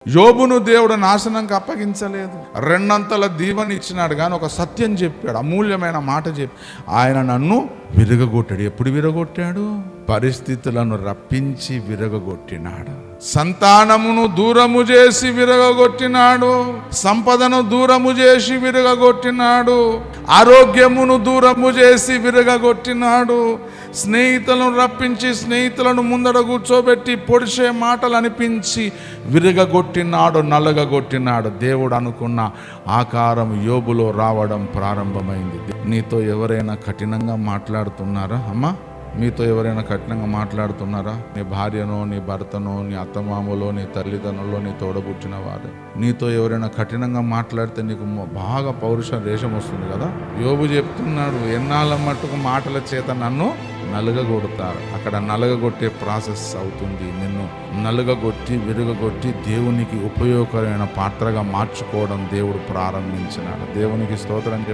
యోబును దేవుడు నాశనంకి అప్పగించలేదు. రెండంతల దీవెన ఇచ్చినాడు, కానీ ఒక సత్యం చెప్పాడు, అమూల్యమైన మాట చెప్పి ఆయన నన్ను విరగగొట్టాడు. ఎప్పుడు విరగొట్టాడు? పరిస్థితులను రప్పించి విరగగొట్టినాడు. సంతానమును దూరము చేసి విరగగొట్టినాడు, సంపదను దూరము చేసి విరగగొట్టినాడు, ఆరోగ్యమును దూరము చేసి విరగగొట్టినాడు, స్నేహితులను రప్పించి స్నేహితులను ముందడ కూర్చోబెట్టి పొడిచే మాటలు అనిపించి విరగగొట్టినాడు, నలగగొట్టినాడు. దేవుడు అనుకున్న ఆకారం యోబులో రావడం ప్రారంభమైంది. నీతో ఎవరైనా కఠినంగా మాట్లాడుతున్నారా అమ్మా? మీతో ఎవరైనా కఠినంగా మాట్లాడుతున్నారా? నీ భార్యనో, నీ భర్తనో, నీ అత్తమామలో, నీ తల్లిదండ్రులో, నీ తోడబుట్టిన వారు నీతో ఎవరైనా కఠినంగా మాట్లాడితే నీకు బాగా పౌరుష రేషం వస్తుంది కదా. యోబు చెప్తున్నాడు, ఎన్నాళ్ళ మట్టుకు మాటల చేత నన్ను నలుగగొడతారు. అక్కడ నలుగగొట్టే ప్రాసెస్ అవుతుంది. నిన్ను నలుగగొట్టి విరుగగొట్టి దేవునికి ఉపయోగకరమైన పాత్రగా మార్చుకోవడం దేవుడు ప్రారంభించినాడు. దేవునికి స్తోత్రం చెప్పి